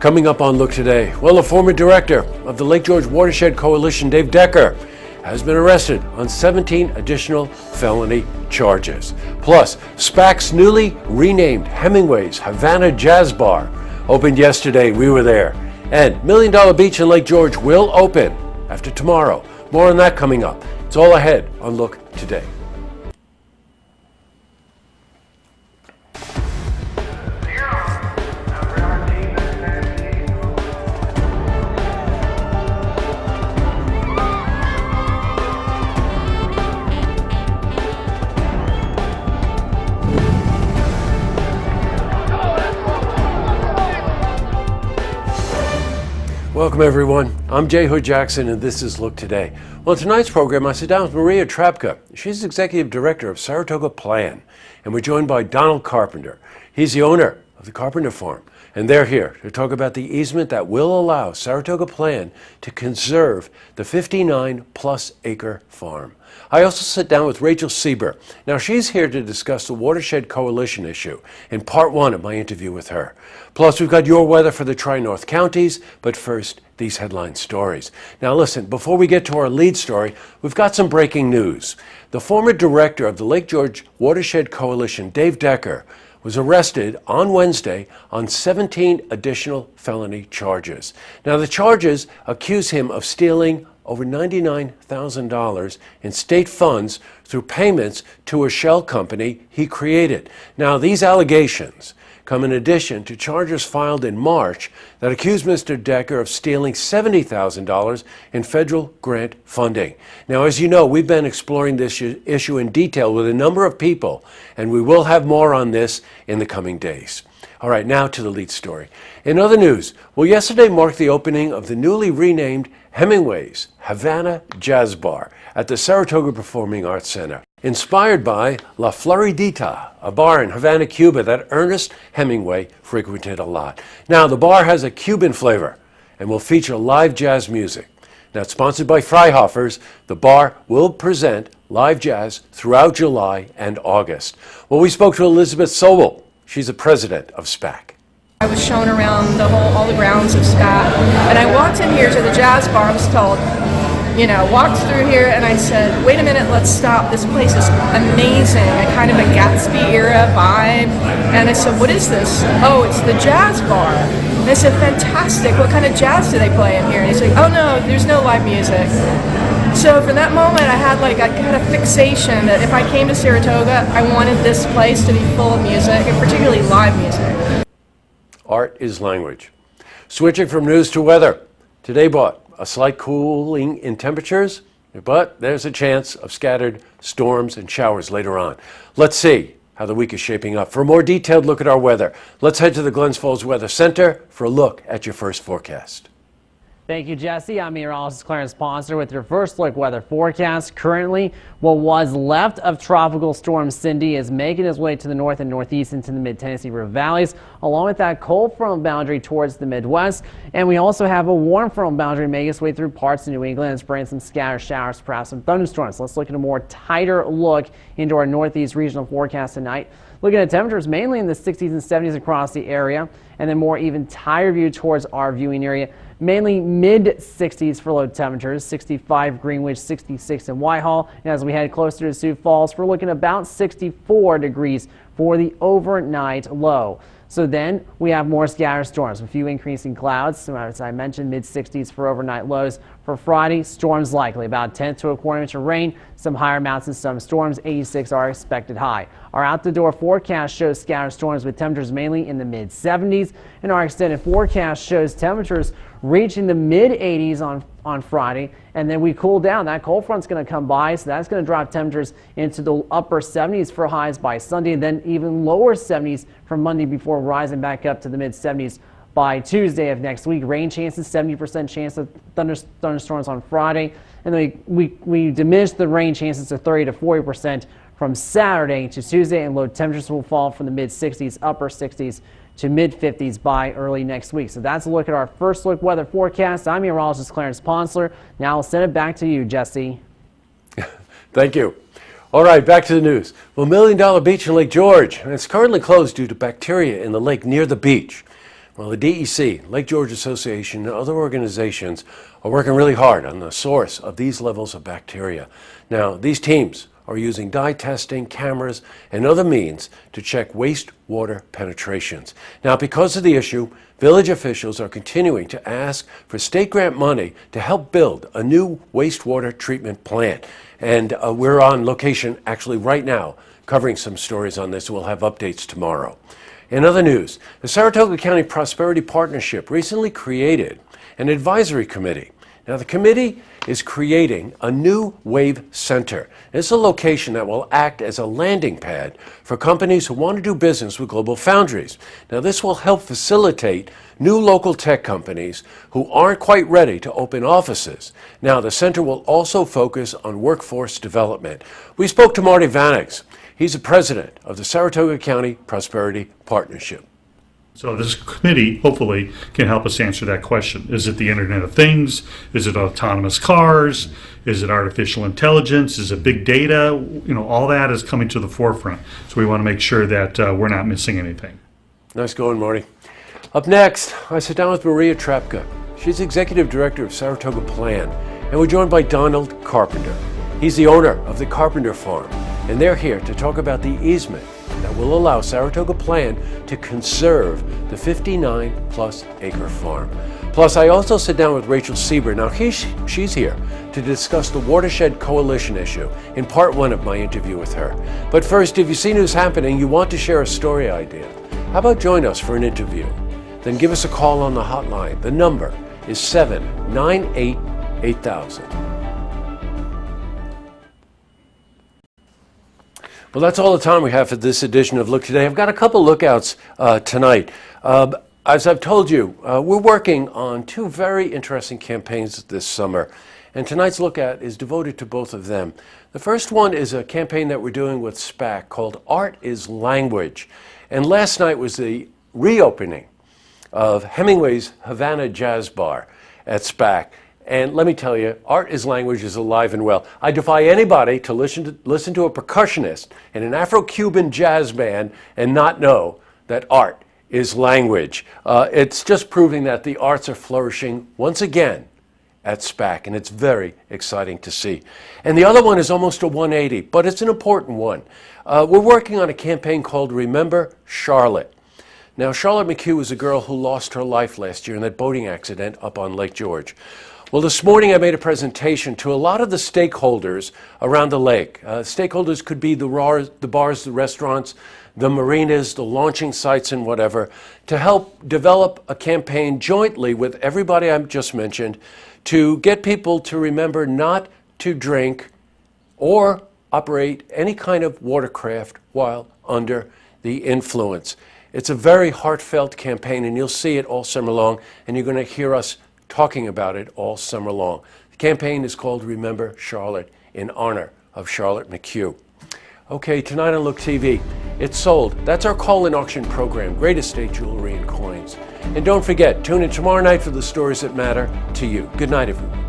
Coming up on Look Today, well, the former director of the Lake George Watershed Coalition, Dave Decker, has been arrested on 17 additional felony charges. Plus, SPAC's newly renamed Hemingway's Havana Jazz Bar opened yesterday. We were there. And $1 Million Beach in Lake George will open after tomorrow. More on that coming up. It's all ahead on Look Today. Welcome, everyone. I'm Jay Hood Jackson, and this is Look Today. Well, in tonight's program, I sit down with Maria Trapka. She's Executive Director of Saratoga Plan, and we're joined by Donald Carpenter. He's the owner of the Carpenter Farm, and they're here to talk about the easement that will allow Saratoga Plan to conserve the 59-plus acre farm. I also sit down with Rachel Sieber. Now, she's here to discuss the Watershed Coalition issue in part one of my interview with her. Plus, we've got your weather for the Tri-North counties, but first, these headline stories. Now, listen, before we get to our lead story, we've got some breaking news. The former director of the Lake George Watershed Coalition, Dave Decker, was arrested on Wednesday on 17 additional felony charges. Now, the charges accuse him of stealing over $99,000 in state funds through payments to a shell company he created. Now, these allegations come in addition to charges filed in March that accuse Mr. Decker of stealing $70,000 in federal grant funding. Now, as you know, we've been exploring this issue in detail with a number of people, and we will have more on this in the coming days. All right, now to the lead story. In other news, well, yesterday marked the opening of the newly renamed Hemingway's Havana Jazz Bar at the Saratoga Performing Arts Center. Inspired by La Floridita, a bar in Havana, Cuba that Ernest Hemingway frequented a lot. Now, the bar has a Cuban flavor and will feature live jazz music. Now, sponsored by Freihofers, the bar will present live jazz throughout July and August. Well, we spoke to Elizabeth Sobel. She's the president of SPAC. I was shown around all the grounds of SPAC, and I walked in here to the jazz bar. I was told, walked through here, and I said, wait a minute, let's stop. This place is amazing, a kind of a Gatsby era vibe. And I said, what is this? Oh, it's the jazz bar. And I said, fantastic. What kind of jazz do they play in here? And he's like, oh no, there's no live music. So from that moment, I had a fixation that if I came to Saratoga, I wanted this place to be full of music, and particularly live music. Art is language. Switching from news to weather. Today brought a slight cooling in temperatures, but there's a chance of scattered storms and showers later on. Let's see how the week is shaping up. For a more detailed look at our weather, let's head to the Glens Falls Weather Center for a look at your first forecast. Thank you, Jesse. I'm meteorologist Clarence Ponster with your first look weather forecast. Currently, what was left of Tropical Storm Cindy is making its way to the north and northeast into the mid-Tennessee River valleys, along with that cold front boundary towards the Midwest. And we also have a warm front boundary making its way through parts of New England and spreading some scattered showers, perhaps some thunderstorms. Let's look at a more tighter look into our northeast regional forecast tonight. Looking at temperatures mainly in the 60s and 70s across the area, and then more even tighter view towards our viewing area. Mainly mid-60s for low temperatures, 65 Greenwich, 66 in Whitehall. And as we head closer to Sioux Falls, we're looking about 64 degrees for the overnight low. So then we have more scattered storms, a few increasing clouds. So as I mentioned, mid-60s for overnight lows. For Friday, storms likely, about 1/10 to a quarter inch of rain, some higher amounts and some storms, 86 are expected high. Our out-the-door forecast shows scattered storms with temperatures mainly in the mid-70s, and our extended forecast shows temperatures reaching the mid-80s on Friday, and then we cool down. That cold front's going to come by, so that's going to drop temperatures into the upper 70s for highs by Sunday, and then even lower 70s for Monday before rising back up to the mid-70s by Tuesday of next week. Rain chances, 70% chance of thunderstorms on Friday, and then we diminish the rain chances to 30 to 40% from Saturday to Tuesday, and low temperatures will fall from the mid-60s, upper 60s to mid-50s by early next week. So that's a look at our first look weather forecast. I'm meteorologist Clarence Ponsler. Now I'll send it back to you, Jesse. Thank you. All right, back to the news. Well, $1 Million Beach in Lake George, and it's currently closed due to bacteria in the lake near the beach. Well, the DEC, Lake George Association, and other organizations are working really hard on the source of these levels of bacteria. Now, these teams are using dye testing, cameras, and other means to check wastewater penetrations. Now, because of the issue, village officials are continuing to ask for state grant money to help build a new wastewater treatment plant. And we're on location actually right now covering some stories on this. We'll have updates tomorrow. In other news, the Saratoga County Prosperity Partnership recently created an advisory committee. Now, the committee is creating a new wave center. It's a location that will act as a landing pad for companies who want to do business with global foundries. Now, this will help facilitate new local tech companies who aren't quite ready to open offices. Now, the center will also focus on workforce development. We spoke to Marty Vanix. He's the president of the Saratoga County Prosperity Partnership. So this committee hopefully can help us answer that question. Is it the Internet of Things? Is it autonomous cars? Is it artificial intelligence? Is it big data? You know, all that is coming to the forefront. So we want to make sure that we're not missing anything. Nice going, Marty. Up next, I sit down with Maria Trepka. She's executive director of Saratoga Plan, and we're joined by Donald Carpenter. He's the owner of the Carpenter Farm, and they're here to talk about the easement that will allow Saratoga Plan to conserve the 59-plus acre farm. Plus, I also sit down with Rachel Sieber. Now, she's here to discuss the Watershed Coalition issue in part one of my interview with her. But first, if you see news happening, you want to share a story idea, how about join us for an interview? Then give us a call on the hotline. The number is 798-8000. Well, that's all the time we have for this edition of Look Today. I've got a couple lookouts tonight. As I've told you, we're working on two very interesting campaigns this summer, and tonight's lookout is devoted to both of them. The first one is a campaign that we're doing with SPAC called Art is Language. And last night was the reopening of Hemingway's Havana Jazz Bar at SPAC. And let me tell you, Art is Language is alive and well. I defy anybody to listen to a percussionist in an Afro-Cuban jazz band and not know that art is language. It's just proving that the arts are flourishing once again at SPAC, and it's very exciting to see. And the other one is almost a 180, but it's an important one. We're working on a campaign called Remember Charlotte. Now, Charlotte McHugh was a girl who lost her life last year in that boating accident up on Lake George. Well, this morning I made a presentation to a lot of the stakeholders around the lake. Stakeholders could be the bars, the restaurants, the marinas, the launching sites, and whatever, to help develop a campaign jointly with everybody I just mentioned to get people to remember not to drink or operate any kind of watercraft while under the influence. It's a very heartfelt campaign, and you'll see it all summer long, and you're going to hear us talking about it all summer long. The campaign is called Remember Charlotte in honor of Charlotte McHugh. Okay, tonight on Look TV, it's sold. That's our call-in auction program, Great Estate Jewelry and Coins. And don't forget, tune in tomorrow night for the stories that matter to you. Good night, everyone.